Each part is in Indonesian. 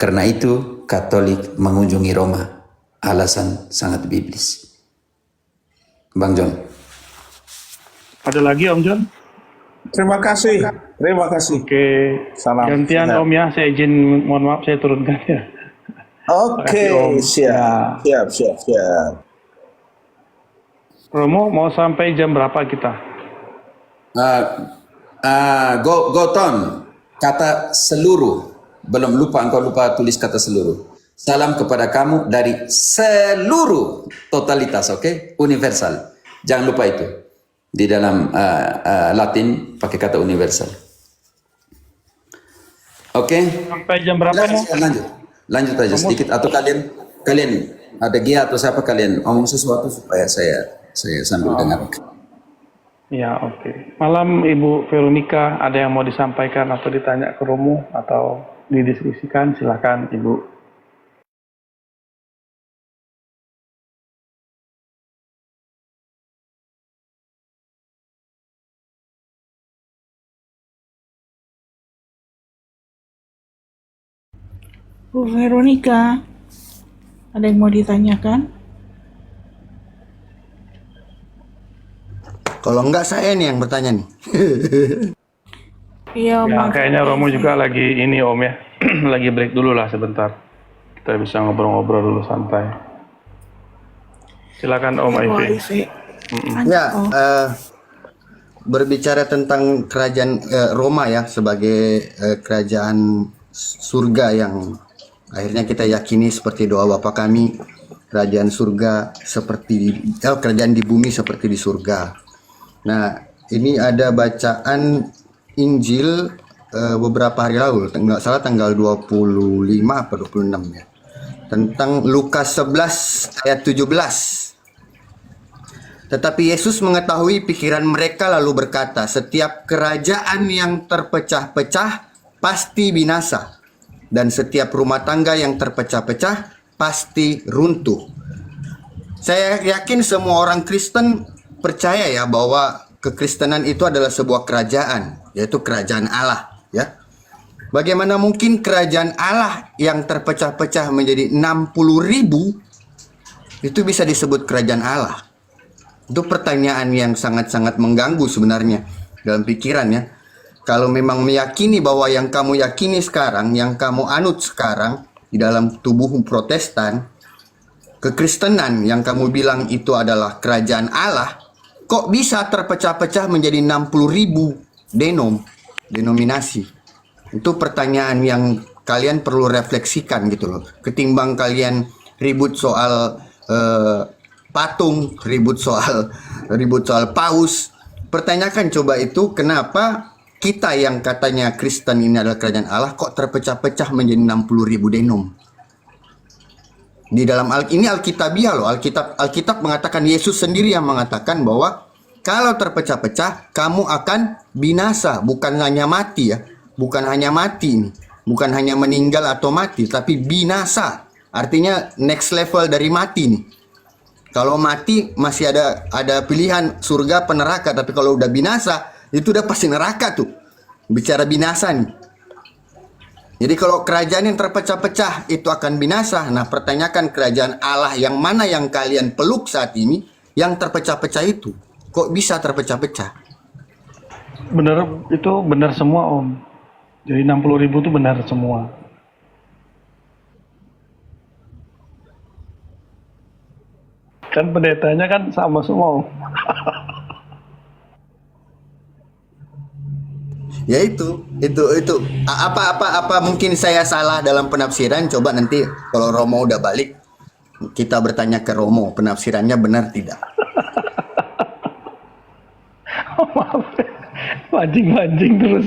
Karena itu Katolik mengunjungi Roma. Alasan sangat biblis. Bang John. Ada lagi Om John? Terima kasih. Terima kasih. Oke. Salam Gantian sehat. Om ya, saya izin, mohon maaf saya turunkan ya. Oke, Makasih, Om. siap. Siap. Romo mau sampai jam berapa kita? Goton, kata seluruh. Belum lupa, engkau lupa tulis kata seluruh. Salam kepada kamu dari seluruh totalitas, oke? Universal. Jangan lupa itu. Di dalam Latin pakai kata universal. Oke? Sampai jam berapa Mo? Lanjut aja sedikit. Atau kalian ada Gia atau siapa kalian ngomong sesuatu supaya saya sambil dengar. Ya, oke. Malam Ibu Veronica, ada yang mau disampaikan atau ditanya ke Romo atau didiskusikan? Silakan Ibu. Bu Veronica, ada yang mau ditanyakan? Kalau enggak saya nih yang bertanya nih. Iya, Ya, maaf. kayaknya Romo juga lagi ini Om ya. Lagi break dulu lah sebentar. Kita bisa ngobrol-ngobrol dulu santai. Silakan Om Ivy. Ya, berbicara tentang kerajaan Roma ya sebagai kerajaan surga yang akhirnya kita yakini seperti doa Bapa kami, kerajaan surga seperti kerajaan di bumi seperti di surga. Nah, ini ada bacaan Injil beberapa hari lalu, nggak salah tanggal 25 atau 26 ya. Tentang Lukas 11 ayat 17. Tetapi Yesus mengetahui pikiran mereka lalu berkata, setiap kerajaan yang terpecah-pecah pasti binasa, dan setiap rumah tangga yang terpecah-pecah pasti runtuh. Saya yakin semua orang Kristen percaya ya bahwa kekristenan itu adalah sebuah kerajaan, yaitu kerajaan Allah ya. Bagaimana mungkin kerajaan Allah yang terpecah-pecah menjadi 60.000 itu bisa disebut kerajaan Allah? Itu pertanyaan yang sangat-sangat mengganggu sebenarnya dalam pikiran ya. Kalau memang meyakini bahwa yang kamu yakini sekarang, yang kamu anut sekarang di dalam tubuh Protestan, kekristenan yang kamu bilang itu adalah kerajaan Allah, kok bisa terpecah-pecah menjadi 60.000 denominasi? Itu pertanyaan yang kalian perlu refleksikan gitu loh. Ketimbang kalian ribut soal patung, ribut soal paus, pertanyakan coba itu kenapa kita yang katanya Kristen ini adalah kerajaan Allah kok terpecah-pecah menjadi 60.000 denom. Di dalam ini Alkitabiah loh, Alkitab mengatakan, Yesus sendiri yang mengatakan bahwa kalau terpecah-pecah kamu akan binasa, bukan hanya mati ya, bukan hanya mati nih, bukan hanya meninggal atau mati, tapi binasa. Artinya next level dari mati nih. Kalau mati masih ada pilihan surga apa neraka, tapi kalau udah binasa itu udah pasti neraka tuh. Bicara binasa nih. Jadi kalau kerajaan yang terpecah-pecah itu akan binasa. Nah, pertanyakan kerajaan Allah yang mana yang kalian peluk saat ini yang terpecah-pecah itu. Kok bisa terpecah-pecah? Bener, itu benar semua Om. Jadi 60.000 itu benar semua. Kan pendetanya kan sama semua Om. Ya itu apa mungkin saya salah dalam penafsiran? Coba nanti kalau Romo udah balik kita bertanya ke Romo penafsirannya benar tidak. Maaf, mancing terus.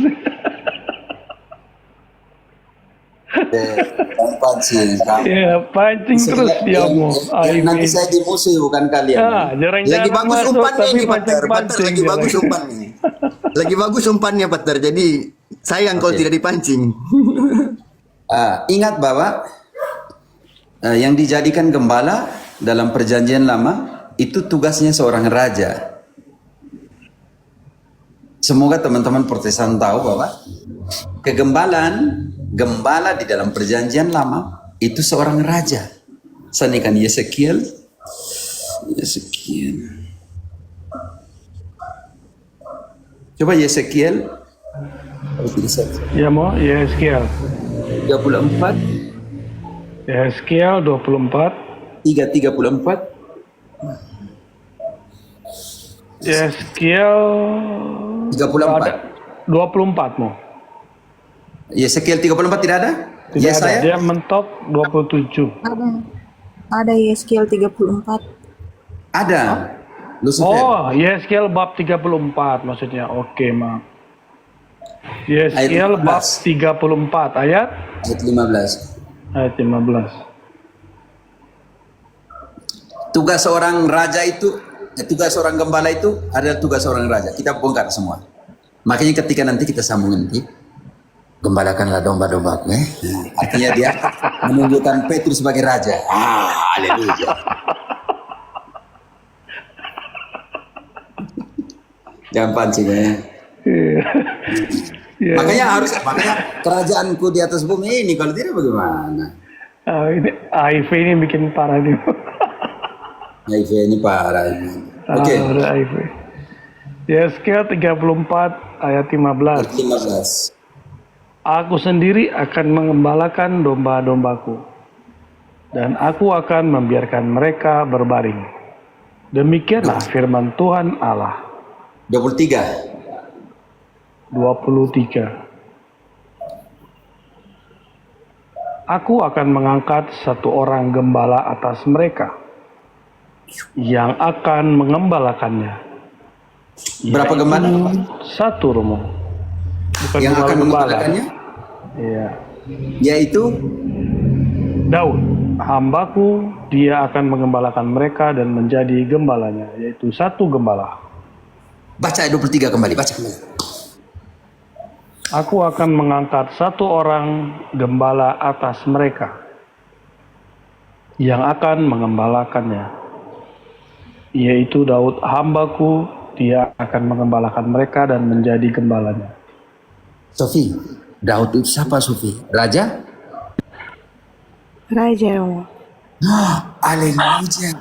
Pancing. Ya, pancing terus dia mau. Nanti saya dimusuhi bukan kalian. Ya, jarang-jarang Lagi bagus masuk, umpannya tapi nih Pater, pancing-pancing lagi dia bagus lagi. umpannya. Lagi bagus umpannya Pater, jadi sayang kalau Oke. tidak dipancing. Ingat bahwa yang dijadikan gembala dalam perjanjian lama itu tugasnya seorang raja. Semoga teman-teman Protestan tahu bahwa gembala di dalam perjanjian lama itu seorang raja. Sanikan Yesekiel. Coba Yesekiel. Ya mau Yeskiel. 34, Yeskiel 24. 3:34. Yeskiel 34. 24 mau. Yesekiel 34 tidak ada? Tidak ada. Yesaya? Dia mentok 27. Ada Yeskiel 34. Ada. Lucifer. Oh, Yeskiel bab 34 maksudnya. Oke, maaf. Yeskiel Ayat bab 15. 34 ayat Ayat 15. ayat 15. Tugas seorang raja itu, tugas seorang gembala itu adalah tugas seorang raja. Kita bongkar semua. Makanya ketika nanti kita sambungin nanti, gembalakanlah domba-dombaku. Artinya dia menunjukkan Petrus sebagai raja. Haleluya. Jangan pancing ya. Ya. Makanya kerajaanku di atas bumi ini, kalau tidak bagaimana? Ini HIV ini bikin parah nih. HIV ini parah ini. Oke. Udah HIV. Yeskiel 34 ayat 15. 15. Aku sendiri akan mengembalakan domba-dombaku, dan aku akan membiarkan mereka berbaring. Demikianlah firman Tuhan Allah. 23. 23. Aku akan mengangkat satu orang gembala atas mereka yang akan mengembalakannya. Berapa gembala? Satu, Romo. Bukan Yang akan gembala. mengembalakannya? Iya. Yaitu Daud, hambaku, dia akan mengembalakan mereka dan menjadi gembalanya, yaitu satu gembala. baca ayat 23 kembali, baca kembali. Aku akan mengangkat satu orang gembala atas mereka yang akan mengembalakannya, yaitu Daud hambaku, dia akan mengembalakan mereka dan menjadi gembalanya. Sofi, Daud itu siapa Sofi? Raja? Raja Romo. Haleluya.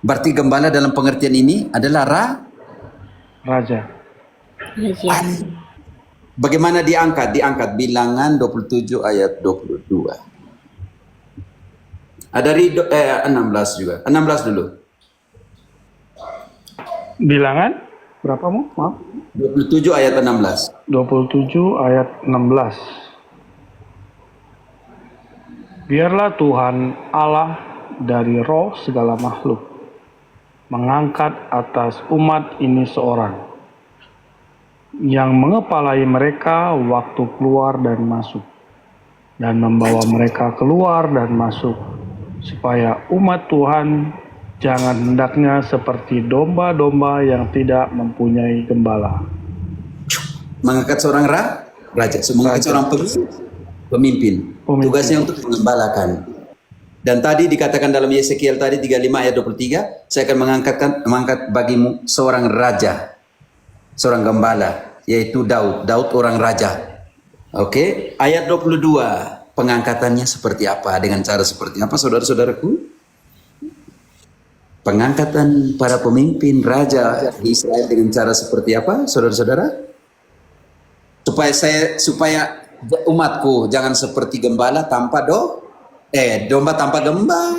Berarti gembala dalam pengertian ini adalah Raja. Raja. Bagaimana diangkat? Diangkat Bilangan 27 ayat 22. Ada 16 juga. 16 dulu. Bilangan berapa mu? Maaf. 27 ayat 16. 27 ayat 16. Biarlah Tuhan Allah dari roh segala makhluk mengangkat atas umat ini seorang yang mengepalai mereka waktu keluar dan masuk, dan membawa mereka keluar dan masuk, supaya umat Tuhan jangan hendaknya seperti domba-domba yang tidak mempunyai gembala. Mengangkat seorang raja, mengangkat seorang pemimpin. Tugasnya untuk mengembalakan. Dan tadi dikatakan dalam Yesekiel tadi 35 ayat 23, saya akan mengangkat bagimu seorang raja, seorang gembala, yaitu Daud. Daud orang raja. Oke, ayat 22, pengangkatannya seperti apa, dengan cara seperti apa, saudara-saudaraku? Pengangkatan para pemimpin raja di Israel dengan cara seperti apa, saudara-saudara? Supaya umatku jangan seperti gembala tanpa domba tanpa gembala,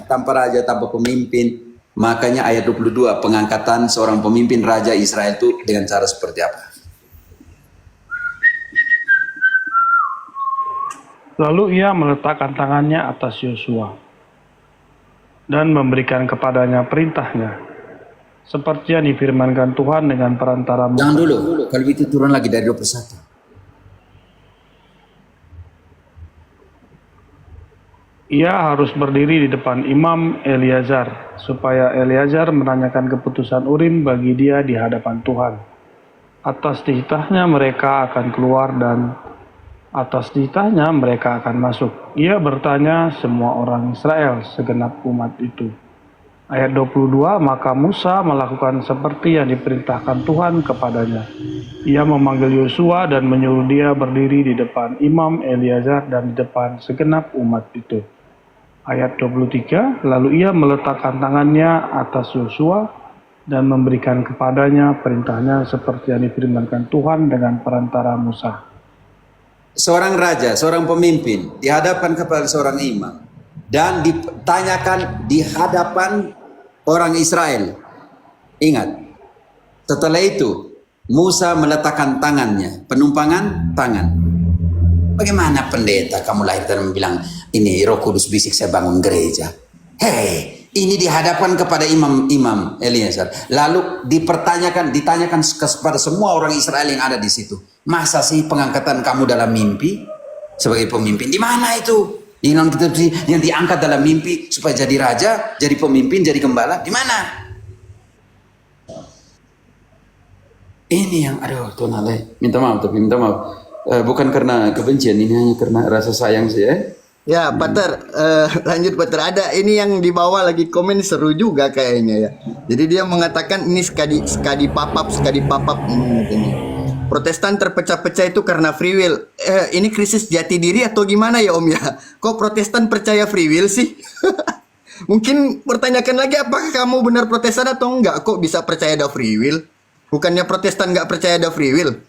tanpa raja, tanpa pemimpin. Makanya ayat 22, pengangkatan seorang pemimpin raja Israel itu dengan cara seperti apa? Lalu ia meletakkan tangannya atas Yosua dan memberikan kepadanya perintahnya, seperti yang difirmankan Tuhan dengan perantara Musa. Jangan dulu, kalau itu turun lagi dari 21. Ia harus berdiri di depan Imam Eleazar, supaya Eleazar menanyakan keputusan Urim bagi dia di hadapan Tuhan. Atas titahnya mereka akan keluar dan atas titahnya mereka akan masuk. Ia bertanya semua orang Israel, segenap umat itu. Ayat 22, maka Musa melakukan seperti yang diperintahkan Tuhan kepadanya. Ia memanggil Yosua dan menyuruh dia berdiri di depan Imam Eleazar dan di depan segenap umat itu. Ayat 23, lalu ia meletakkan tangannya atas Yosua dan memberikan kepadanya perintahnya seperti yang difirmankan Tuhan dengan perantara Musa. Seorang raja, seorang pemimpin dihadapan kepada seorang imam dan ditanyakan di hadapan orang Israel. Ingat, setelah itu Musa meletakkan tangannya, penumpangan tangan. Bagaimana pendeta kamu lahir dan bilang ini Roh Kudus bisik saya bangun gereja? Hei, ini dihadapan kepada imam Eleazar. Lalu ditanyakan kepada semua orang Israel yang ada di situ. Masa sih pengangkatan kamu dalam mimpi sebagai pemimpin? Di mana itu? Yang diangkat dalam mimpi supaya jadi raja, jadi pemimpin, jadi gembala. Di mana? Ini yang aduh Tuhan Allah. Minta maaf. Bukan karena kebencian, ini hanya karena rasa sayang sih ya. Ya, Pater, lanjut Pater. Ada ini yang di bawah lagi komen seru juga kayaknya ya. Jadi dia mengatakan ini sekali papap katanya. Protestan terpecah-pecah itu karena free will. Ini krisis jati diri atau gimana ya Om ya? Kok Protestan percaya free will sih? Mungkin pertanyakan lagi apakah kamu benar Protestan atau enggak? Kok bisa percaya ada free will? Bukannya Protestan nggak percaya ada free will?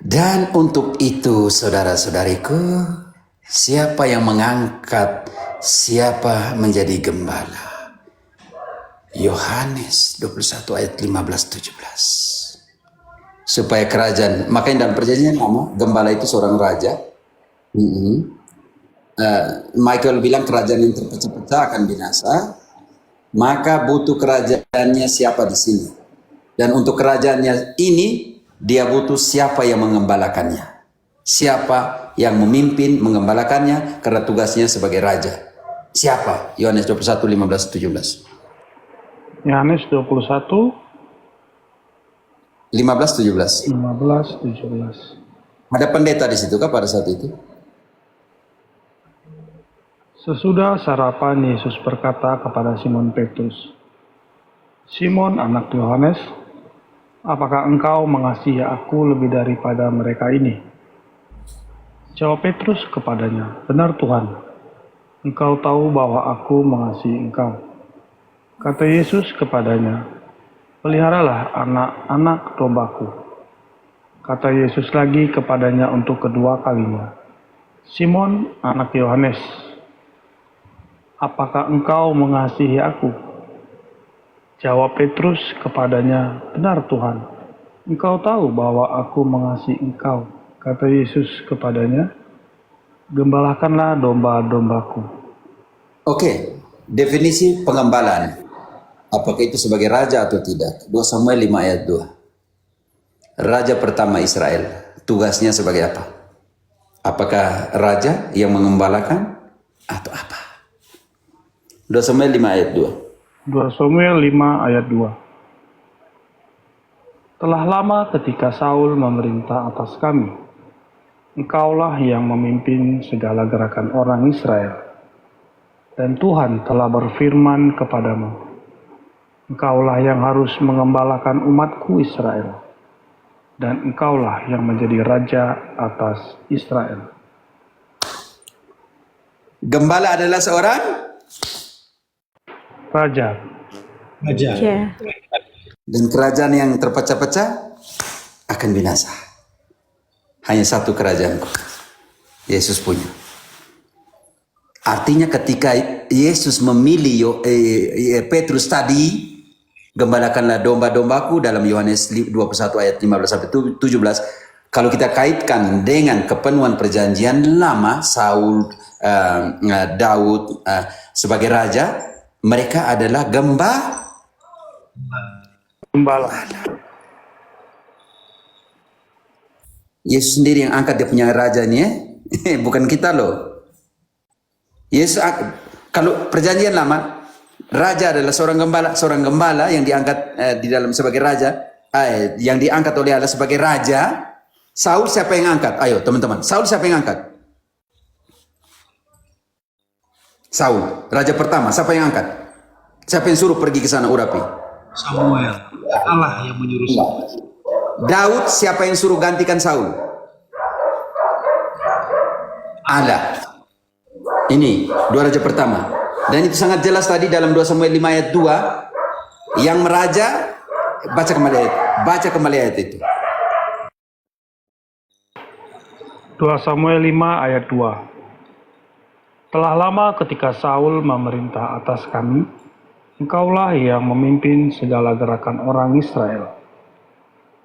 Dan untuk itu saudara-saudariku, siapa yang mengangkat siapa menjadi gembala? Yohanes 21 ayat 15-17. Supaya kerajaan, makanya dalam perjanjian lama gembala itu seorang raja. Michael bilang kerajaan yang terpecah-pecah akan binasa, maka butuh kerajaannya siapa di sini. Dan untuk kerajaannya ini dia butuh siapa yang mengembalakannya, siapa yang memimpin mengembalakannya karena tugasnya sebagai raja. Siapa? Yohanes 21 15-17. Yohanes 21 15-17. 15-17. Ada pendeta di situ kah pada saat itu? Sesudah sarapan, Yesus berkata kepada Simon Petrus, "Simon, anak Yohanes, apakah engkau mengasihi aku lebih daripada mereka ini?" Jawab Petrus kepadanya, "Benar Tuhan, engkau tahu bahwa aku mengasihi engkau." Kata Yesus kepadanya, "Peliharalah anak-anak dombaku." Kata Yesus lagi kepadanya untuk kedua kalinya, "Simon, anak Yohanes, apakah engkau mengasihi aku?" Jawab Petrus kepadanya, "Benar Tuhan, engkau tahu bahwa aku mengasihi engkau." Kata Yesus kepadanya, "Gembalakanlah domba-dombaku." Oke, definisi pengembalaan. Apakah itu sebagai raja atau tidak? 2 Samuel 5 ayat 2. Raja pertama Israel, tugasnya sebagai apa? Apakah raja yang mengembalakan atau apa? 2 Samuel 5 ayat 2. 2 Samuel 5 ayat 2. Telah lama ketika Saul memerintah atas kami, engkaulah yang memimpin segala gerakan orang Israel. Dan Tuhan telah berfirman kepadamu, engkaulah yang harus mengembalakan umatku Israel. Dan engkaulah yang menjadi raja atas Israel. Gembala adalah seorang Raja. Ya. dan kerajaan yang terpecah-pecah akan binasa. Hanya satu kerajaanku, Yesus punya. Artinya ketika Yesus memilih Petrus tadi, gembalakanlah domba-dombaku dalam Yohanes 21 ayat 15-17. Kalau kita kaitkan dengan kepenuhan perjanjian lama, Saul, Daud sebagai raja, mereka adalah gembala. Yesus sendiri yang angkat dia punya rajanya, bukan kita loh. Yesus, kalau perjanjian lama, raja adalah seorang gembala yang diangkat di dalam sebagai raja. yang diangkat oleh Allah sebagai raja, Saul siapa yang angkat? Ayo teman-teman, Saul siapa yang angkat? Saul, raja pertama, siapa yang angkat? Siapa yang suruh pergi ke sana Urapi? Samuel. Allah yang menyuruh Samuel. Daud, siapa yang suruh gantikan Saul? Allah. Ini dua raja pertama. Dan itu sangat jelas tadi dalam 2 Samuel 5 ayat 2. Yang meraja, baca kembali ayat itu. 2 Samuel 5 ayat 2. Telah lama ketika Saul memerintah atas kami, engkaulah yang memimpin segala gerakan orang Israel.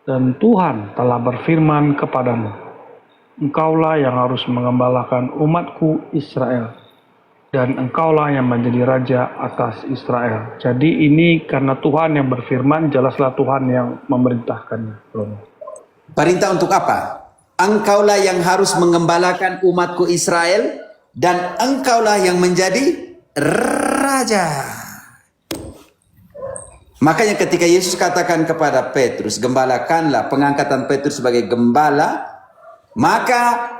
Dan Tuhan telah berfirman kepadamu, engkaulah yang harus mengembalakan umatku Israel. Dan engkaulah yang menjadi raja atas Israel. Jadi ini karena Tuhan yang berfirman, jelaslah Tuhan yang memerintahkannya. Perintah untuk apa? Engkaulah yang harus mengembalakan umatku Israel, dan engkaulah yang menjadi raja. Makanya ketika Yesus katakan kepada Petrus, gembalakanlah, pengangkatan Petrus sebagai gembala, maka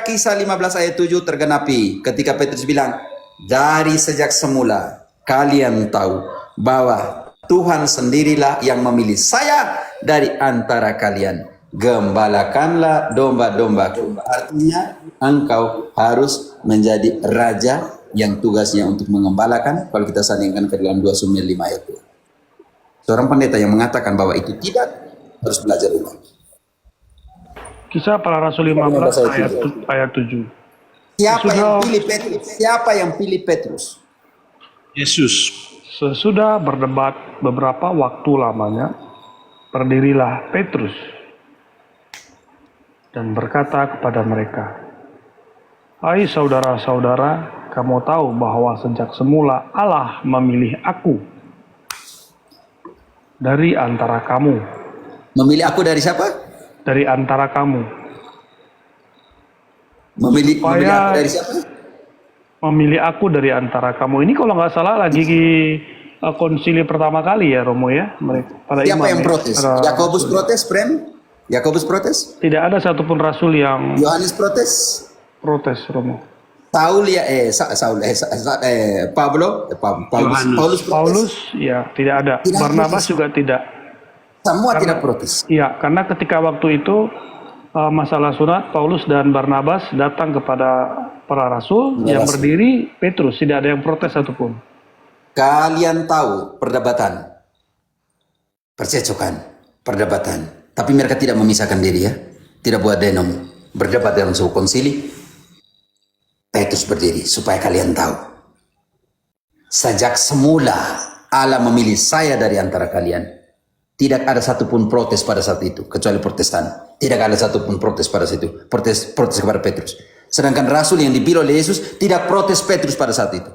Kisah 15 ayat 7 tergenapi ketika Petrus bilang, dari sejak semula kalian tahu bahwa Tuhan sendirilah yang memilih saya dari antara kalian. Gembalakanlah domba-dombaku. Artinya engkau harus menjadi raja yang tugasnya untuk mengembalakan. Kalau kita sandingkan ke dalam 2 Samuel 5 ayat 2. Seorang pendeta yang mengatakan bahwa itu tidak, harus belajar ulang. Kisah Para Rasul 15 ayat 7. Siapa yang pilih Petrus? Siapa yang pilih Petrus? Yesus. Sesudah berdebat beberapa waktu lamanya, berdirilah Petrus dan berkata kepada mereka, hai saudara-saudara, kamu tahu bahwa sejak semula Allah memilih aku dari antara kamu. Memilih aku dari siapa? Dari antara kamu. Memilih aku dari siapa? Memilih aku dari antara kamu. Ini kalau nggak salah lagi konsili pertama kali ya, Romo ya. Pada Siapa imam, yang protes? Yakobus protes, Prem? Yakobus protes? Tidak ada satupun rasul yang Yohanes protes? protes, Romo. Paulus protes? Paulus ya tidak ada. Tidak Barnabas protes. juga tidak. Semua tidak protes. Iya, karena ketika waktu itu masalah sunat, Paulus dan Barnabas datang kepada para rasul, yang berdiri Petrus, tidak ada yang protes satupun. Kalian tahu perdebatan, percecokan, perdebatan. Tapi mereka tidak memisahkan diri ya. Tidak buat denom. Berdebat dalam sebuah konsili. Petrus berdiri supaya kalian tahu. Sejak semula Allah memilih saya dari antara kalian. Tidak ada satupun protes pada saat itu, kecuali Protestan. Tidak ada satupun protes pada saat itu. Protes kepada Petrus. Sedangkan Rasul yang dipilih oleh Yesus tidak protes Petrus pada saat itu.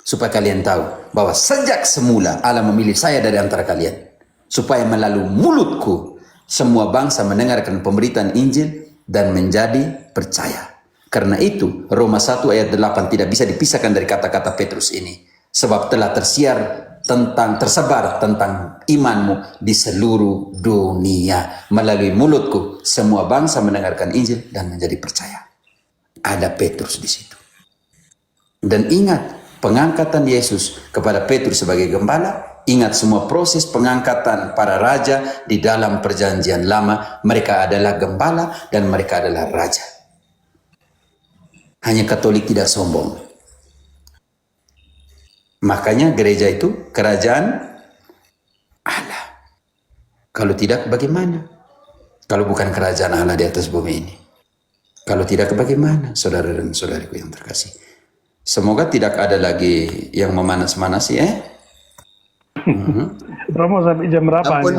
Supaya kalian tahu bahwa sejak semula Allah memilih saya dari antara kalian. Supaya melalui mulutku semua bangsa mendengarkan pemberitaan Injil dan menjadi percaya. Karena itu Roma 1 ayat 8 tidak bisa dipisahkan dari kata-kata Petrus ini. Sebab telah tersebar tentang imanmu di seluruh dunia. Melalui mulutku semua bangsa mendengarkan Injil dan menjadi percaya. Ada Petrus di situ. Dan ingat pengangkatan Yesus kepada Petrus sebagai gembala. Ingat semua proses pengangkatan para raja di dalam perjanjian lama. Mereka adalah gembala dan mereka adalah raja. Hanya Katolik tidak sombong. Makanya gereja itu kerajaan Allah. Kalau tidak bagaimana? Kalau bukan kerajaan Allah di atas bumi ini. Kalau tidak bagaimana, saudara dan saudariku yang terkasih. Semoga tidak ada lagi yang memanas-manasi Romo sampai jam berapa? Ampun,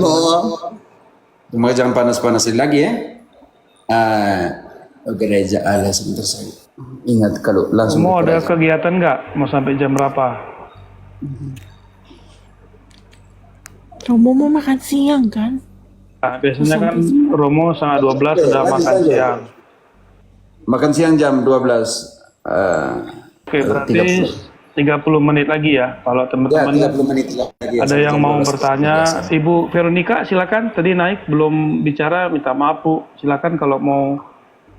semoga jangan panas-panasin lagi ya. Gereja Allah sebentar saya. Ingat kalau langsung. Mau ada kegiatan nggak? Mau sampai jam berapa? Romo mau makan siang kan? Nah, biasanya kan Romo setengah 12 sudah makan siang. Makan siang jam 12. Oke, berarti 30 menit lagi ya. Kalau Ya, teman-teman 30 menit lagi. ada sampai yang jam mau 12 bertanya, biasa. Ibu Veronica silakan. Tadi naik belum bicara, minta maaf Bu. Silakan kalau mau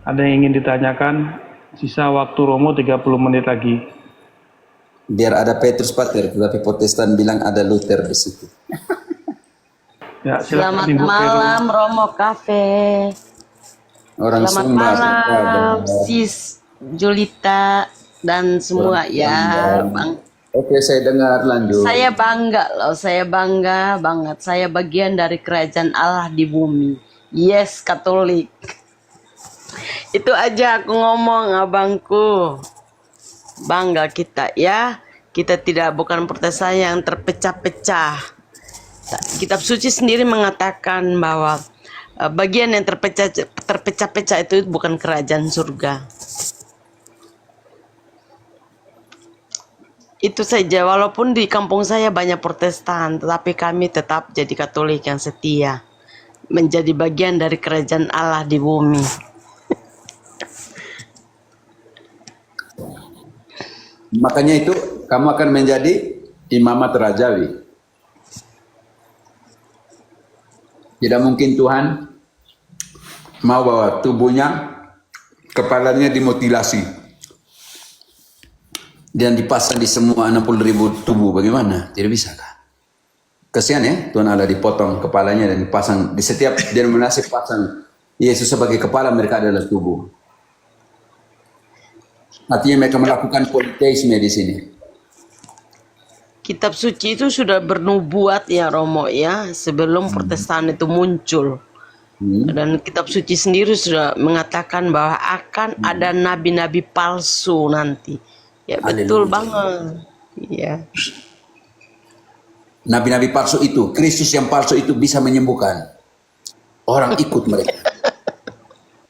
ada yang ingin ditanyakan. Sisa waktu Romo 30 menit lagi. Biar ada Petrus Pater, tetapi Protestan bilang ada Luther di situ. Ya, silakan Selamat Ibu malam Romo Cafe. Orang Selamat Sumbar, malam Sis Julita dan semua ya Bang. Oke, saya dengar, lanjut. Saya bangga loh, saya bangga banget. Saya bagian dari kerajaan Allah di bumi. Yes, Katolik. Itu aja aku ngomong abangku. Bangga kita ya. Kita tidak bukan Protestan yang terpecah-pecah. Kitab suci sendiri mengatakan bahwa bagian yang terpecah-pecah itu bukan kerajaan surga. Itu saja, walaupun di kampung saya banyak Protestan, tetapi kami tetap jadi Katolik yang setia, menjadi bagian dari kerajaan Allah di bumi. Makanya itu kamu akan menjadi imamat rajawi. Tidak mungkin Tuhan mau bawa tubuhnya, kepalanya dimutilasi dan dipasang di semua 60.000 tubuh. Bagaimana? Tidak bisa kah? Kasihan ya, Tuhan Allah dipotong kepalanya dan dipasang di setiap denominasi, pasang Yesus sebagai kepala, mereka adalah tubuh. Artinya mereka melakukan politeisme di sini. Kitab suci itu sudah bernubuat ya Romo ya, sebelum Protestan itu muncul. Dan kitab suci sendiri sudah mengatakan bahwa akan ada nabi-nabi palsu nanti. Ya betul banget. Ya. Nabi-nabi palsu itu, Kristus yang palsu itu bisa menyembuhkan. Orang ikut mereka.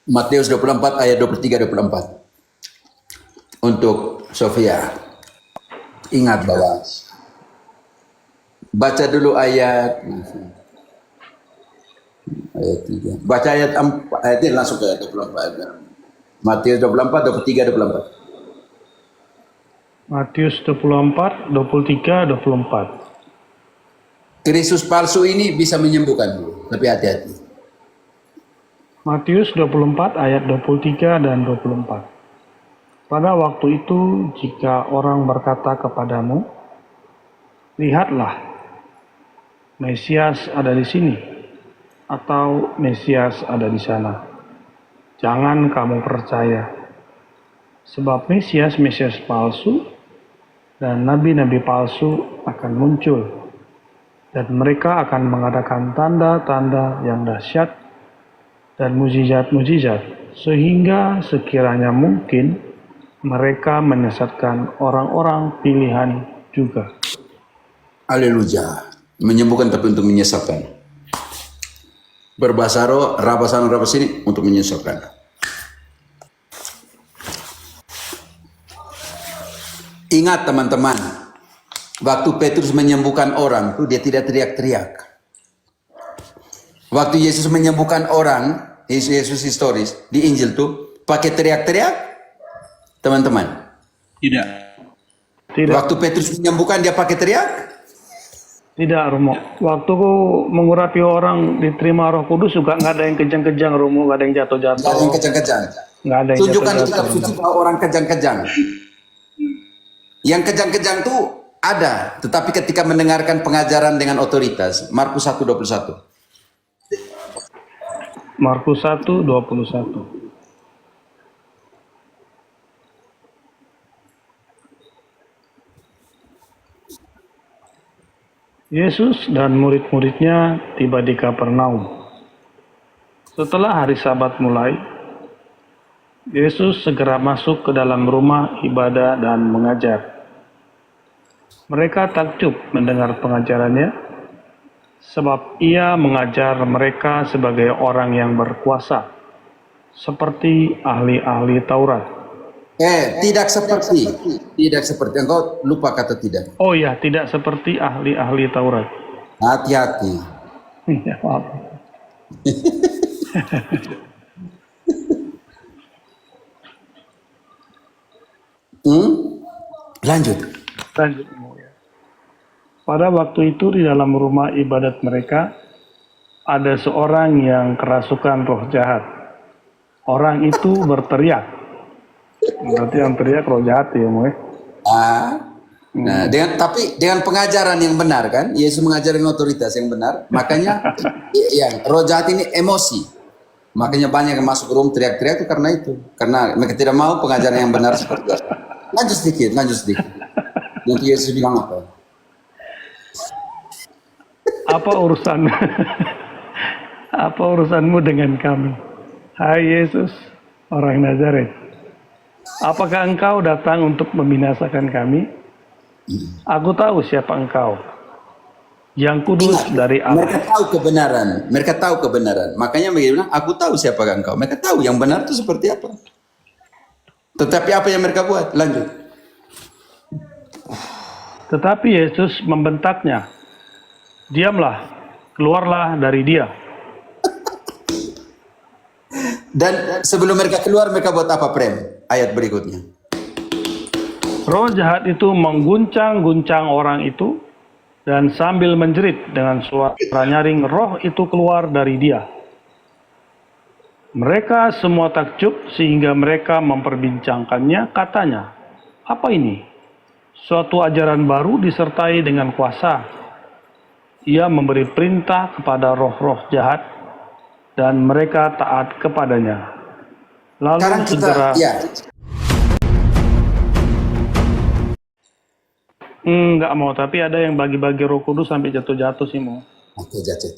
Matius 24 ayat 23-24. Untuk Sofia, ingat bahwa baca dulu ayat 3. Baca ayat 4, ayatnya langsung ke ayat 24. Matius 24, 23, 24. Matius 24, 23, 24. Kristus palsu ini bisa menyembuhkan dulu, tapi hati-hati. Matius 24 ayat 23 dan 24. Pada waktu itu, jika orang berkata kepadamu, lihatlah, Mesias ada di sini, atau Mesias ada di sana, jangan kamu percaya. Sebab Mesias palsu dan nabi-nabi palsu akan muncul, dan mereka akan mengadakan tanda-tanda yang dahsyat dan mukjizat-mukjizat, sehingga sekiranya mungkin mereka menyesatkan orang-orang pilihan juga. Haleluya. Menyembuhkan tapi untuk menyesatkan. Berbahasa roh, rabasan ini untuk menyesatkan. Ingat teman-teman, waktu Petrus menyembuhkan orang itu dia tidak teriak-teriak. Waktu Yesus menyembuhkan orang, Yesus historis di Injil tuh pakai teriak-teriak. Teman-teman, Tidak. Tidak, waktu Petrus menyembuhkan dia pakai teriak? tidak Romo. Waktu mengurapi orang diterima Roh Kudus juga nggak ada yang kejang-kejang Romo, nggak ada yang jatuh-jatuh. Tidak ada yang kejang-kejang. Nggak ada yang Tunjukkan di kitab jatuh-jatuh. suci bahwa orang kejang-kejang. Yang kejang-kejang tuh ada, tetapi ketika mendengarkan pengajaran dengan otoritas. Markus 1:21. Markus 1:21. Yesus dan murid-muridnya tiba di Kapernaum. Setelah hari Sabat mulai, Yesus segera masuk ke dalam rumah ibadah dan mengajar. Mereka takjub mendengar pengajarannya, sebab ia mengajar mereka sebagai orang yang berkuasa, seperti ahli-ahli Taurat. Tidak seperti. Engkau lupa kata tidak. Oh ya, tidak seperti ahli-ahli Taurat. Hati-hati. Ya, maaf. Lanjut. Lanjut, ya. Pada waktu itu di dalam rumah ibadat mereka ada seorang yang kerasukan roh jahat. Orang itu berteriak. Berarti yang teriak roh jahat ya, Mu, ya. Nah, tapi dengan pengajaran yang benar kan, Yesus mengajarin otoritas yang benar, makanya ya, roh jahat ini emosi, makanya banyak yang masuk room teriak-teriak itu karena mereka tidak mau pengajaran yang benar seperti itu. Lanjut sedikit. Nanti Yesus bilang apa? Apa urusan apa urusanmu dengan kami? Hai Yesus, orang Nazaret. Apakah engkau datang untuk membinasakan kami? Aku tahu siapa engkau. Yang kudus dari Allah. Mereka tahu kebenaran. Makanya mereka bilang, aku tahu siapa engkau. Mereka tahu yang benar itu seperti apa. Tetapi apa yang mereka buat? Lanjut. Tetapi Yesus membentaknya. Diamlah, keluarlah dari dia. Dan sebelum mereka keluar, mereka buat apa, Prem? Ayat berikutnya. Roh jahat itu mengguncang-guncang orang itu, dan sambil menjerit dengan suara nyaring, roh itu keluar dari dia. Mereka semua takjub sehingga mereka memperbincangkannya, katanya, apa ini? Suatu ajaran baru disertai dengan kuasa. Ia memberi perintah kepada roh-roh jahat dan mereka taat kepadanya. Lalu Sekarang segera nggak mau, tapi ada yang bagi-bagi Roh Kudus sampai jatuh-jatuh sih mau. Oke, jatuh.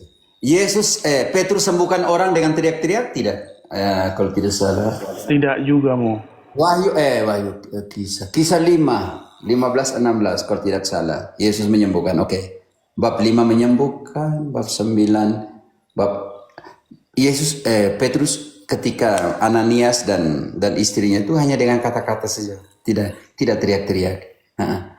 Petrus sembuhkan orang dengan teriak-teriak tidak? Kalau tidak salah. Tidak juga mau. Kisah 15-16 kalau tidak salah. Yesus menyembuhkan. Oke. Bab 5 menyembuhkan, bab 9 Petrus ketika Ananias dan istrinya itu hanya dengan kata-kata saja, tidak teriak-teriak.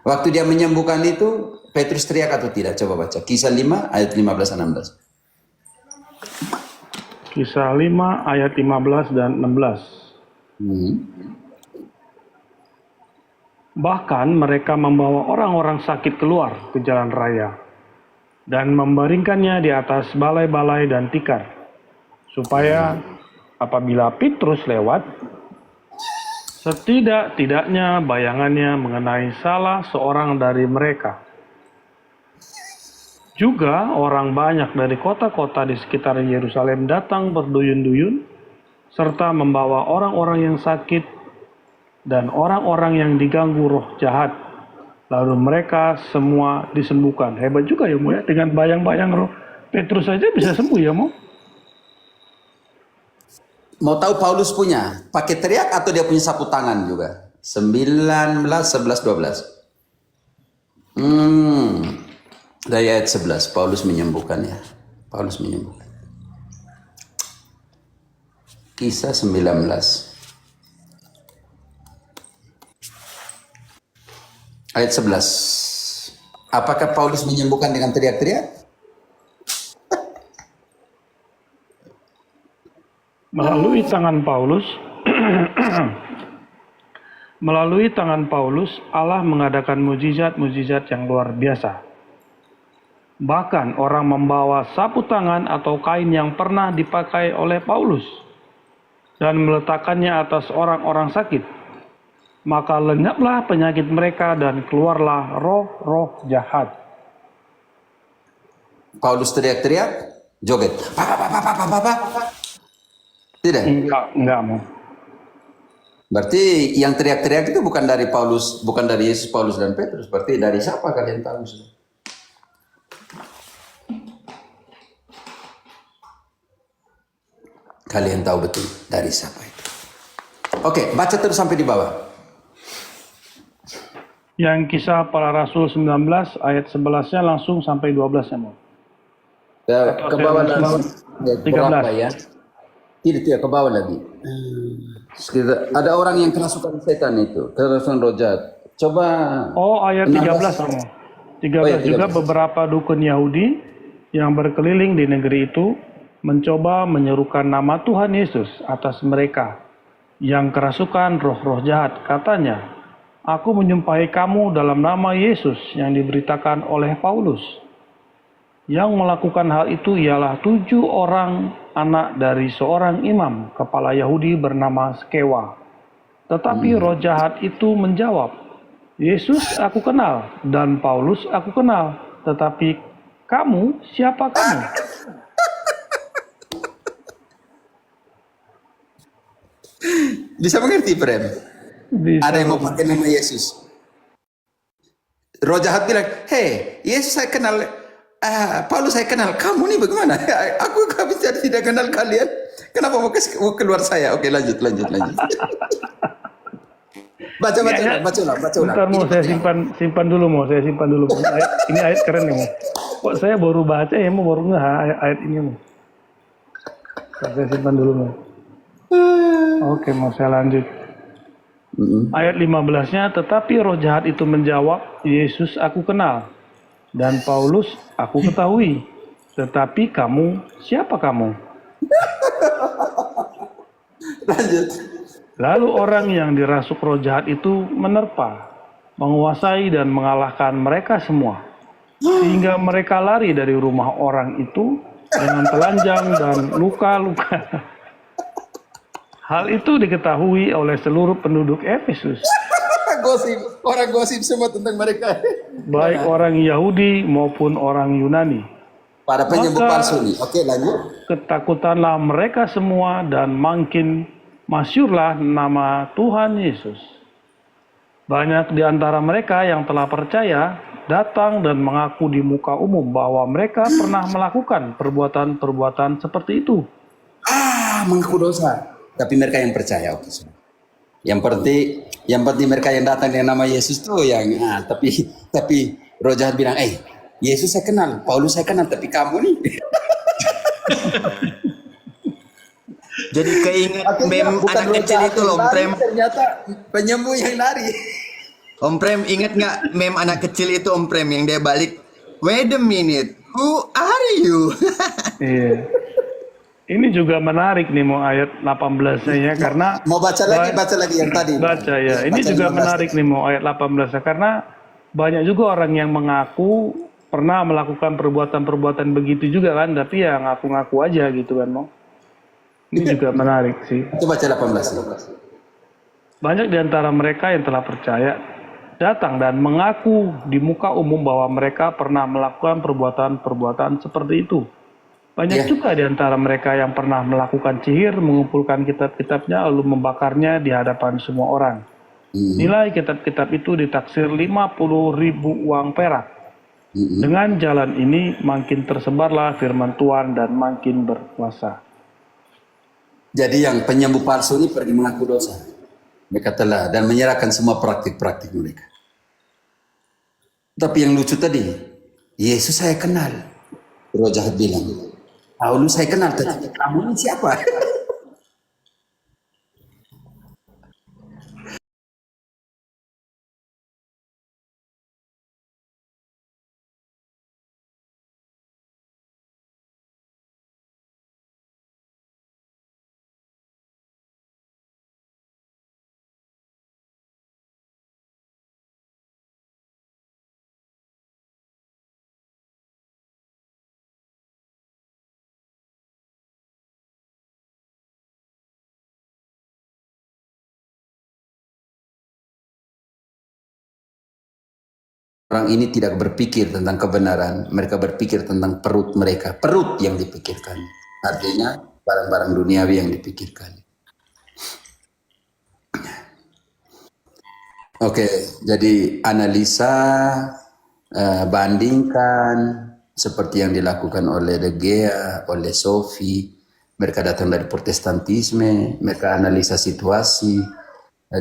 Waktu dia menyembuhkan itu, Petrus teriak atau tidak? Coba baca Kisah 5 ayat 15-16. Kisah 5 ayat 15 dan 16. Bahkan mereka membawa orang-orang sakit keluar ke jalan raya dan membaringkannya di atas balai-balai dan tikar, supaya apabila Petrus lewat, setidak-tidaknya bayangannya mengenai salah seorang dari mereka. Juga orang banyak dari kota-kota di sekitar Yerusalem datang berduyun-duyun, serta membawa orang-orang yang sakit dan orang-orang yang diganggu roh jahat. Lalu mereka semua disembuhkan. Hebat juga ya, Mu, ya. Dengan bayang-bayang roh Petrus saja bisa sembuh ya, Mu. Mau tahu Paulus punya pakai teriak atau dia punya sapu tangan juga? 19, 11, 12. Dari ayat 11 Paulus menyembuhkan ya. Paulus menyembuhkan. Kisah 19. Ayat 11. Apakah Paulus menyembuhkan dengan teriak-teriak? Melalui tangan Paulus, Allah mengadakan mujizat-mujizat yang luar biasa. Bahkan orang membawa sapu tangan atau kain yang pernah dipakai oleh Paulus dan meletakkannya atas orang-orang sakit. Maka lenyaplah penyakit mereka dan keluarlah roh-roh jahat. Paulus teriak-teriak, joget. Tidak? Enggak mau. Berarti yang teriak-teriak itu bukan dari Paulus, bukan dari Yesus, Paulus dan Petrus. Berarti dari siapa kalian tahu? Kalian tahu betul dari siapa itu. Oke, baca terus sampai di bawah. Yang Kisah Para Rasul 19 ayat 11-nya langsung sampai 12-nya mau. Ke bawah lagi. 13 ya? Tidak, ke bawah lagi. Ada orang yang kerasukan setan itu, kerasukan roh jahat. Coba. Oh, ayat 13 kamu. 13 juga beberapa dukun Yahudi yang berkeliling di negeri itu mencoba menyerukan nama Tuhan Yesus atas mereka yang kerasukan roh-roh jahat. Katanya, aku menyumpahi kamu dalam nama Yesus yang diberitakan oleh Paulus. Yang melakukan hal itu ialah 7 orang anak dari seorang imam kepala Yahudi bernama Skewa. Tetapi roh jahat itu menjawab, Yesus aku kenal dan Paulus aku kenal, tetapi kamu siapa kamu? Bisa mengerti, Prem? Bisa. Ada yang mau pakai nama Yesus. Roh jahat bilang, hei, Yesus saya kenal, Paulus saya kenal, kamu nih bagaimana? Aku tidak kenal kalian. Kenapa mau keluar saya? Oke, lanjut. Baca ulang. Bentar mau saya simpan dulu mau. Ini ayat keren nih mau. Kok saya baru baca ya mau baru nggak ayat ini mau. Saya simpan dulu mau. Oke mau saya lanjut. Ayat 15-nya, tetapi roh jahat itu menjawab, Yesus aku kenal, dan Paulus aku ketahui, tetapi kamu, siapa kamu? Lanjut. Lalu orang yang dirasuk roh jahat itu menerpa, menguasai dan mengalahkan mereka semua, sehingga mereka lari dari rumah orang itu dengan telanjang dan luka-luka. Hal itu diketahui oleh seluruh penduduk Efesus, Orang gosip semua tentang mereka. baik orang Yahudi maupun orang Yunani. Para penyembuh Maka- palsu nih. Oke, lanjut. Ketakutanlah mereka semua dan makin masyurlah nama Tuhan Yesus. Banyak di antara mereka yang telah percaya datang dan mengaku di muka umum bahwa mereka pernah melakukan perbuatan-perbuatan seperti itu. Mengaku dosa. Tapi mereka yang percaya, oke. Yang penting mereka yang datang dengan nama Yesus tuh yang, tapi roh jahat bilang, Yesus saya kenal, Paulus saya kenal, tapi kamu nih. Jadi keinget meme Bukan anak roh kecil jahat itu yang loh, Om lari, Prem. ternyata penyembuh yang lari. Om Prem, inget nggak meme anak kecil itu Om Prem yang dia balik, wait a minute, who are you? Iya. Ini juga menarik nih mau ayat 18-nya ya, karena Mau baca lagi yang tadi. baca ya. Ini Baca juga 15. menarik nih mau ayat 18-nya, karena banyak juga orang yang mengaku pernah melakukan perbuatan-perbuatan begitu juga kan, tapi ya ngaku-ngaku aja gitu kan mau. Ini juga menarik sih. Itu baca 18. Banyak di antara mereka yang telah percaya datang dan mengaku di muka umum bahwa mereka pernah melakukan perbuatan-perbuatan seperti itu. Banyak Ya. juga di antara mereka yang pernah melakukan sihir, mengumpulkan kitab-kitabnya lalu membakarnya di hadapan semua orang. Nilai kitab-kitab itu ditaksir 50.000 uang perak. Dengan jalan ini makin tersebarlah firman Tuhan dan makin berkuasa. Jadi yang penyembuh palsu ini pergi mengaku dosa. Mereka telah dan menyerahkan semua praktik-praktik mereka. Tapi yang lucu tadi, Yesus saya kenal. Roh jahat bilang, Paulus saya kenal, tetapi kamu ini siapa? Orang ini tidak berpikir tentang kebenaran, mereka berpikir tentang perut mereka, perut yang dipikirkan. Artinya barang-barang duniawi yang dipikirkan. Oke, jadi analisa, bandingkan seperti yang dilakukan oleh De Gea, oleh Sophie. Mereka datang dari Protestantisme, mereka analisa situasi,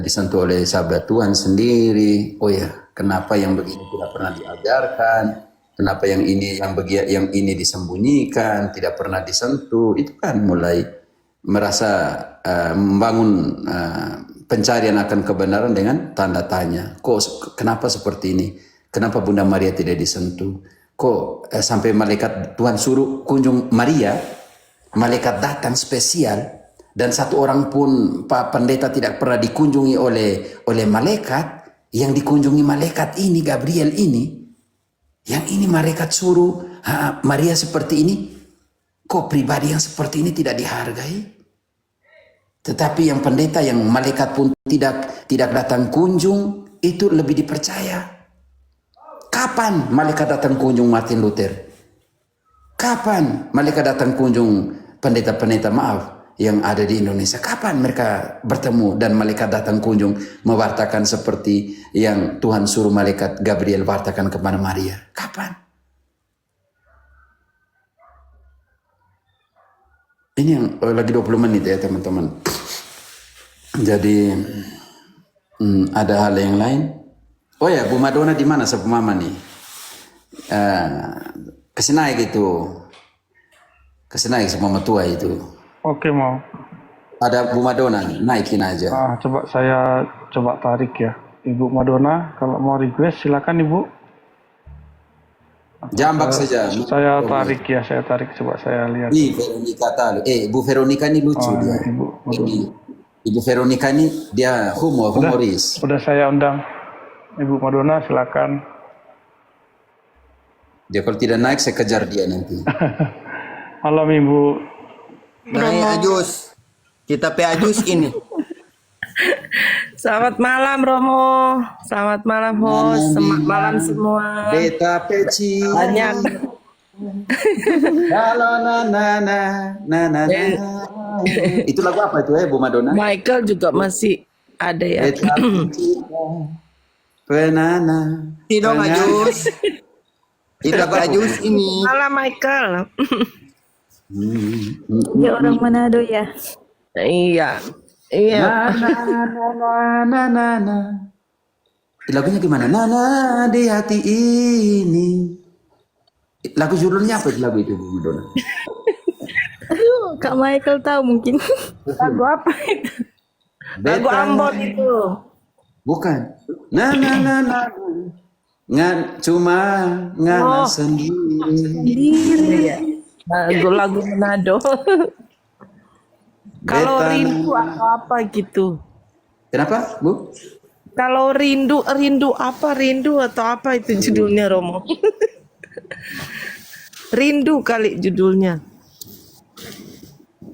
disentuh oleh sahabat Tuhan sendiri. Oh ya, kenapa yang begini tidak pernah diajarkan? Kenapa yang ini disembunyikan, tidak pernah disentuh? Itu kan mulai merasa membangun pencarian akan kebenaran dengan tanda tanya. Kenapa seperti ini? Kenapa Bunda Maria tidak disentuh? Kok sampai malaikat Tuhan suruh kunjung Maria, malaikat datang spesial, dan satu orang pun Pak Pendeta tidak pernah dikunjungi oleh malaikat. yang dikunjungi malaikat ini, Gabriel ini, yang ini malaikat suruh Maria seperti ini, kok pribadi yang seperti ini tidak dihargai? Tetapi yang pendeta, yang malaikat pun tidak datang kunjung, itu lebih dipercaya. Kapan malaikat datang kunjung Martin Luther? Kapan malaikat datang kunjung pendeta-pendeta yang ada di Indonesia? Kapan mereka bertemu dan malaikat datang kunjung mewartakan seperti yang Tuhan suruh malaikat Gabriel wartakan kepada Maria? Kapan? Ini yang lagi 20 menit ya teman-teman. Jadi ada hal yang lain. Oh ya, Bu Madonna di mana sepemama nih? Kasih naik itu. Kasih naik sama tua itu. Oke, mau. Ada Bu Madonna, naikin aja. Coba saya tarik ya. Ibu Madonna, kalau mau request silakan Ibu. Jambak saja. Saya tarik coba saya lihat. Nih Veronica Talo. Bu Veronica ini lucu dia. Ibu Veronica ini dia humoris. Udah saya undang. Ibu Madonna silakan. Dia kalau tidak naik saya kejar dia nanti. Malam Ibu. Naik Ajus. Kita pe Ajus ini. Selamat malam Romo, selamat malam host, selamat malam semua. Beta peci. Banyak. Kalau na. Itu lagu apa itu Bu Madonna? Michael juga masih ada ya. Beta peci. Penana. Tidak Ajus. Kita pe Ajus ini. Malam Michael. Dia orang Manado ya. Iya. Na. Lagunya gimana? Nana di hati ini. Lagu judulnya apa lagu itu Bu Madonna? Aduh, Kak Michael tahu mungkin. Lagu apa itu? Lagu Ambon itu. Bukan. Na. Cuma ngana sendiri. Lagu Manado. Kalau rindu atau apa gitu. Kenapa, Bu? Kalau rindu atau apa itu judulnya Romo? Rindu kali judulnya.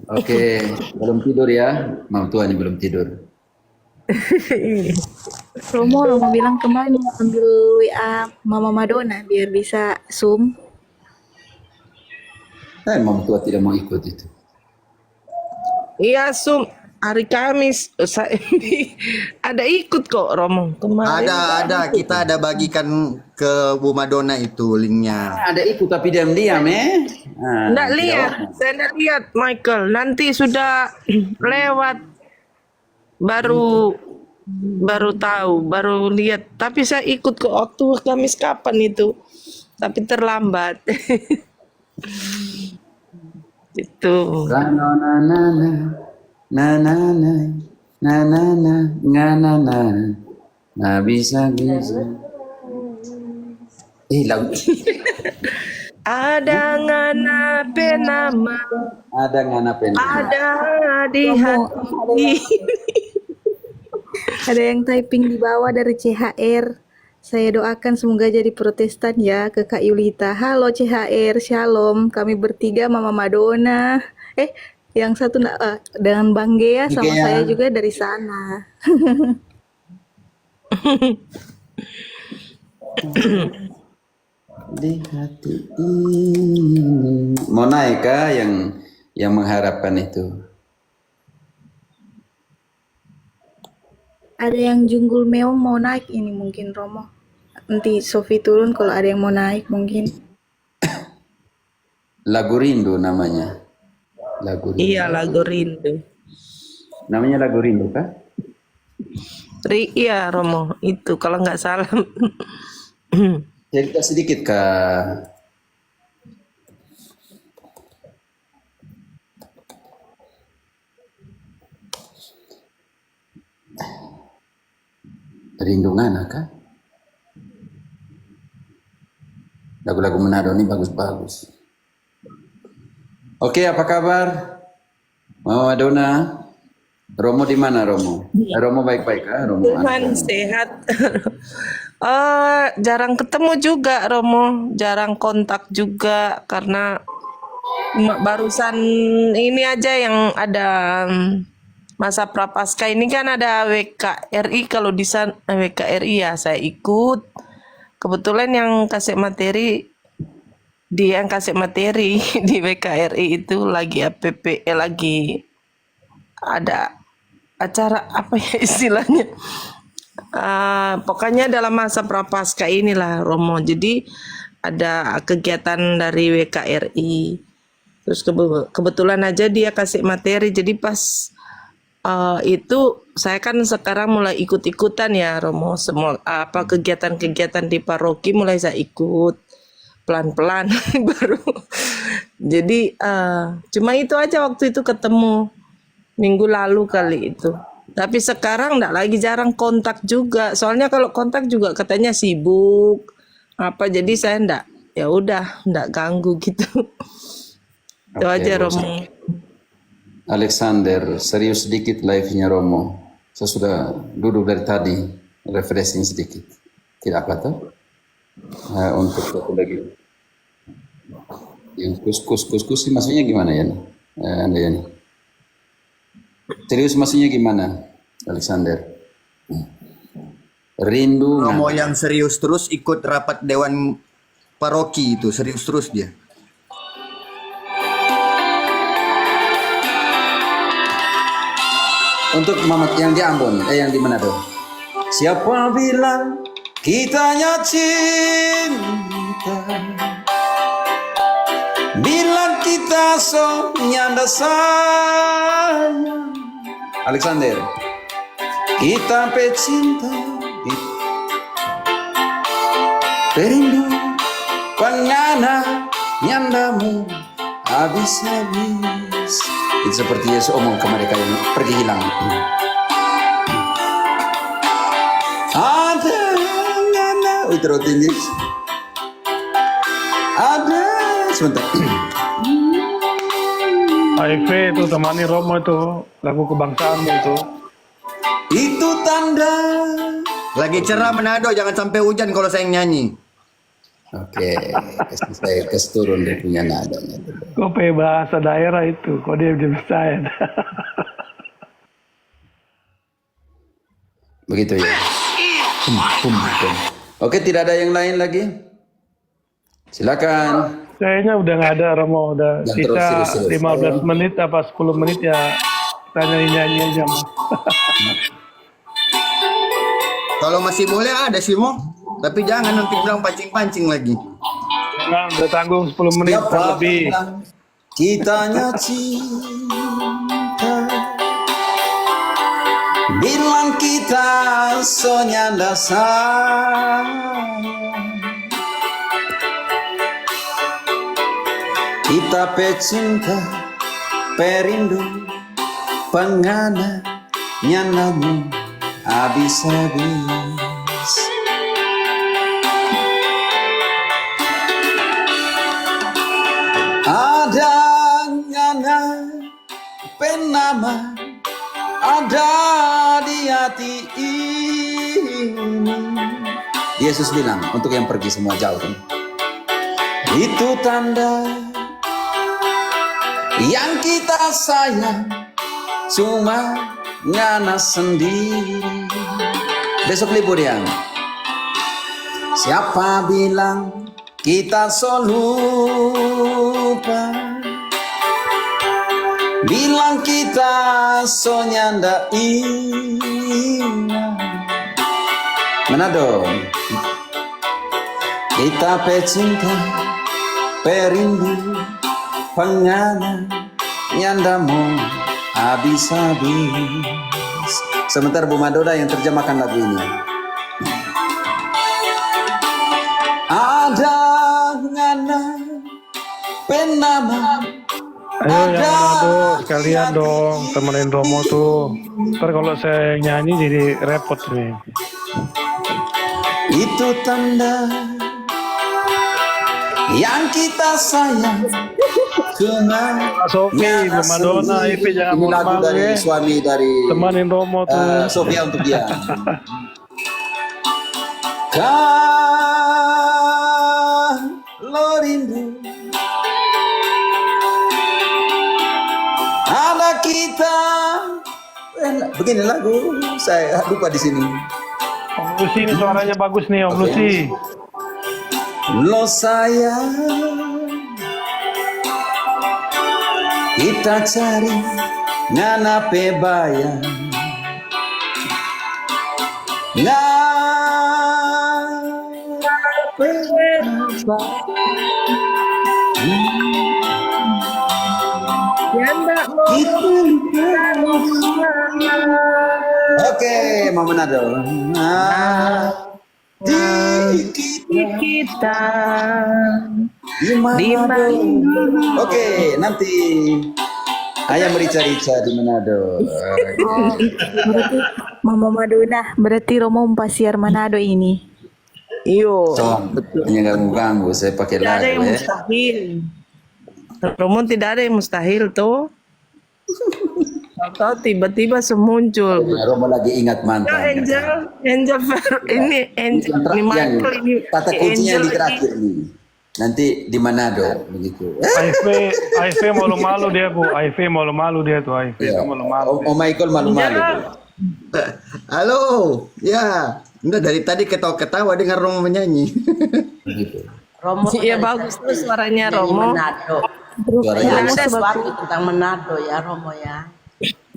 Oke, belum tidur ya. Mau tuanya belum tidur. Romo bilang kemarin mau ambil WA Mama Madonna biar bisa Zoom. Mama tua tidak mau ikut itu. Iya, hari Kamis ada ikut kok Romo kemarin. Ada. Kita ada bagikan ke Bu Madonna itu linknya. Ada ikut tapi diam-diam Nggak lihat, saya nggak lihat Michael. Nanti sudah lewat baru tahu, baru lihat. Tapi saya ikut ke waktu Kamis kapan itu, tapi terlambat. Itu. Nah bisa. Lagu. Ada ngana penama. Ada ngana penama. Ada di hati. Ada yang typing di bawah dari CHR. Saya doakan semoga jadi Protestan ya ke Kak Yulita. Halo CHR, Shalom. Kami bertiga Mama Madonna. Yang satu dengan Bang Gea sama saya juga dari sana. Di hati ini. Mau naik kah yang mengharapkan itu? Ada yang Junggul Meong mau naik ini mungkin Romo. Nanti Sofi turun kalau ada yang mau naik mungkin. Lagu Rindu namanya. Lagu Rindu. Iya, lagu Rindu. Namanya lagu Rindu kah? Iya Romo, itu kalau nggak salah. Cerita sedikit kah? Rindu ngana kah? Lagu-lagu Manado ini bagus-bagus. Oke, apa kabar? Mama Madonna? Romo di mana Romo? Romo baik-baik Romo? Tuhan sehat. Jarang ketemu juga Romo, jarang kontak juga karena barusan ini aja yang ada masa prapaskah ini kan ada WKRI, kalau di sana WKRI ya saya ikut. Kebetulan yang kasih materi dia yang kasih materi di WKRI itu lagi lagi ada acara apa ya istilahnya. Pokoknya dalam masa prapaskah inilah Romo. Jadi ada kegiatan dari WKRI. Terus kebetulan aja dia kasih materi. Jadi pas itu saya kan sekarang mulai ikut-ikutan ya Romo. Semua kegiatan-kegiatan di paroki mulai saya ikut pelan-pelan baru. Jadi cuma itu aja waktu itu ketemu minggu lalu kali itu. Tapi sekarang enggak lagi, jarang kontak juga. Soalnya kalau kontak juga katanya sibuk. Jadi saya enggak, ya udah enggak ganggu gitu. Itu aja Romo. Alexander, serius sedikit live-nya Romo. Saya sudah duduk dari tadi, refreshing sedikit. Tidak apa tuh? Untuk satu lagi. Yang kus sih maksudnya gimana ya? Anda ya nih. Serius maksudnya gimana, Alexander? Rindu. Romo yang serius terus ikut rapat dewan paroki itu, serius terus dia. Untuk Mamat yang di Ambon, yang di mana tuh? Siapa bilang kitanya cinta? Bilang kita so nyanda sayang. Alexander, kita pecinta, perindu, pengana, nyandamu habis-habis. Itu seperti Yesus omong ke mereka yang pergi hilang. Ada ngana, itu tinggi. Ada sebentar. AIV itu temani Romo itu lagu kebangsaanmu itu. Itu tanda. Lagi cerah Manado, jangan sampai hujan kalau saya nyanyi. Oke, saya kasih turun dia punya nadanya. Kok pakai bahasa daerah itu, kok dia bisa ya? Begitu ya. Oke, tidak ada yang lain lagi. Silakan. Kayaknya udah nggak ada Romo, udah Dan sisa terus. 15 menit apa 10 menit ya kita nyanyi aja. Kalau masih boleh ada sih Mo, tapi jangan nanti bilang pancing-pancing lagi. Nah, udah tanggung 10 menit lebih. Kitanya cinta, bilang kita so nyanda sayang. Kita pecinta, perindu, pengana, nyandamu habis-habis. Ada ngana penama, ada di hati ini. Yesus bilang untuk yang pergi semua jauh kan? Itu tanda yang kita sayang cuma ngana sendiri. Besok libur ya. Siapa bilang kita so lupa, bilang kita so nyanda ingat. Manado, kita pecinta, perindu, pengana, nyandamu habis-habis. Sebentar Bu Madonna yang terjemahkan lagu ini. Ada ngana penama. Ayo yang Manado sekalian dong temenin Romo tuh. Ntar kalau saya nyanyi jadi repot nih. Itu tanda yang kita sayang cuma Sofi, Mama Dona, Ipe jangan ini lagu malu-malu dari ya. suami dari Temanin Romo tuh. Sofia untuk dia. Kalau rindu ada kita, begini lagu saya lupa di sini. Om Lucy ini suaranya bagus nih, Om Oke. Lucy. Lo sayang, kita cari ngana bayang, Oke, Mama Nado. Kita Di Manado. Oke, nanti ayam rica-rica di Manado. Berarti Mama Madonna, berarti Romo Pasiar Manado ini. Iyo. So, ini ganggu, saya pakai Tidak ada lagu yang ya. mustahil. Romo tidak ada yang mustahil tuh. Atau tiba-tiba semuncul. Romo lagi ingat mantan. Angel, ini Angel, ini Michael, ini Kata kuncinya Angel di terakhir nih. Nanti di Manado begitu. AIV malu-malu dia, Bu. AIV malu-malu dia tuh, AIV Ya. itu malu-malu. Om Michael malu-malu. Halo, ya. Enggak, dari tadi ketawa-ketawa dengar Romo menyanyi. Begitu. Romo Iya dari bagus tuh suaranya nyanyi Romo. Manado. Suaranya Ada sesuatu tentang Manado ya Romo ya.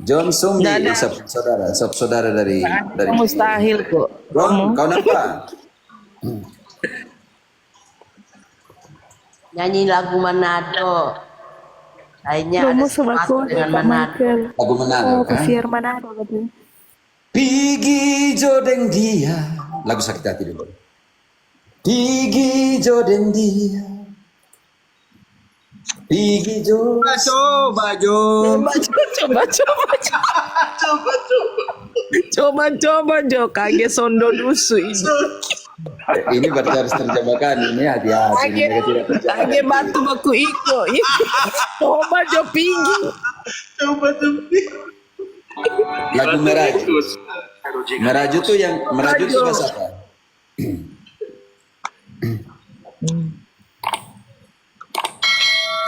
John Sumbi, Nggak ada. saudara dari Mustahil kok. Rom, kau nampak? Nyanyi lagu Manado. Kayaknya ada Romo sesuatu sebako dengan Pak Manado. Michael. Lagu Manado Oh, kan? Pasiar Manado katanya. Pigi jodeng dia. Lagu sakit hati dulu. Pigi jodeng dia. Pigi jodeng. Coba, Jo. Coba Jo kaget sondo dusu ini. Ini berarti harus terjemahkan. Ini hati-hati. Kaget Mereka tidak terjemah. kaget batu baku iko. Coba Jo pinggi. Lagu Meraju. Meraju tuh yang Meraju tuh bahasa apa?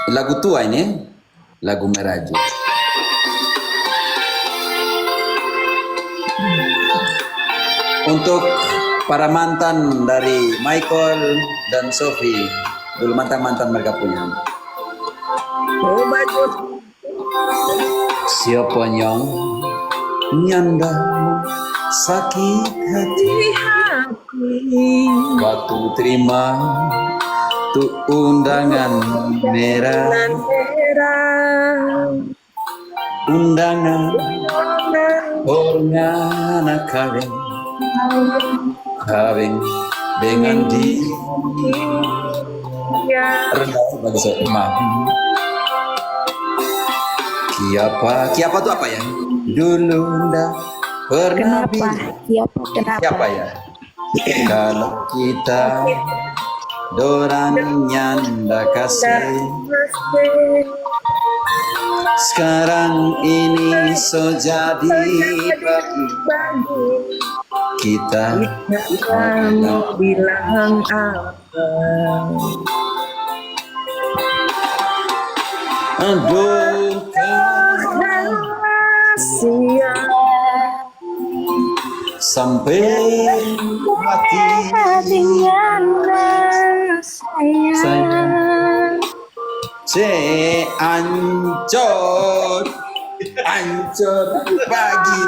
Lagu tua ini, lagu Meraju. Untuk para mantan dari Michael dan Sophie, dulu mantan-mantan mereka punya. Coba Jo. Siapa yang nyanda sakit hati waktu terima tuh undangan merah, undangan orangana kawin dengan di rendah bagi saya Kiapa tuh apa ya? Dulu ndak pernah Kenapa? Siapa ya? Kalau kita dorang nyanda kasih, sekarang ini so jadi bagi kita Bilang apa? aduh sampai mati sayang ancur pagi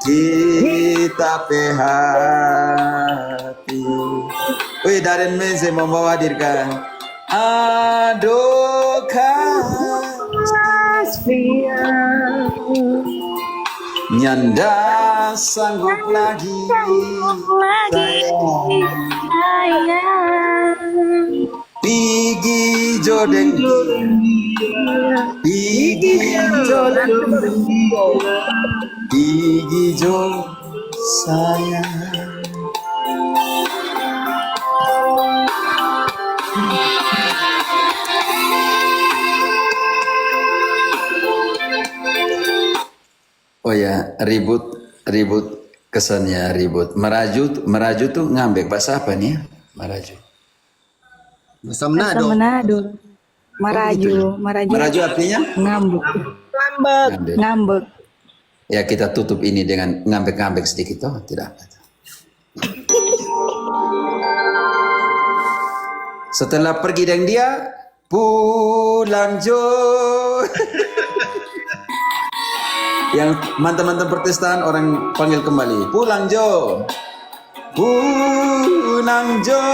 kita hati. Wih, Darren Mense membawa hadirkan aduh nyanda sanggup lagi Pigi jodeng Pigi jo sayang Oh ya, ribut kesannya ribut. Meraju tuh ngambek, bahasa apa nih ya? Meraju. Bahasa Bahasa Manado. Manado. Maraju, maraju, Meraju artinya ngambek, Lambat. ngambek. ngambek. Ya kita tutup ini dengan ngambek-ngambek sedikit, oh tidak apa. Setelah pergi dengan dia, pulang Jo. Yang mantan-mantan Protestan orang panggil kembali, pulang Jo, pulang Jo.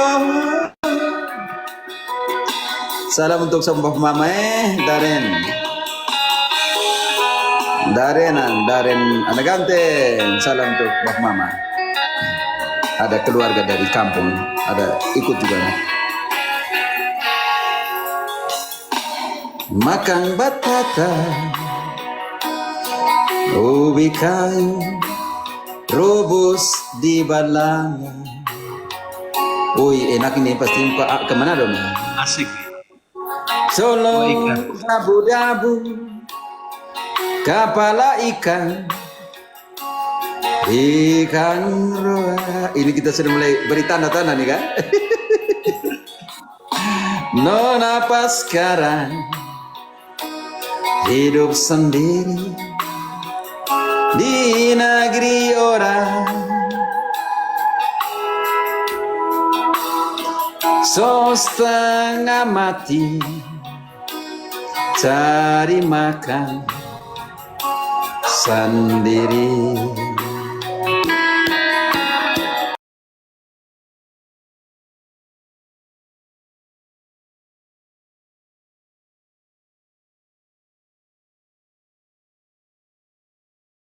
Salam untuk sembah mama Daren anak ganteng. Salam untuk Mbak Mama. Ada keluarga dari kampung, ada ikut juga. Makan batata, ubi kayu, rebus di balangan. Wih, enak ini pasti kemana dong? Asik. Solo ikan. dabu-dabu, kepala ikan roa. Ini kita sudah mulai beri tanda-tanda nih kan? Nona pas sekarang hidup sendiri di negeri orang. So setengah mati cari makan sendiri.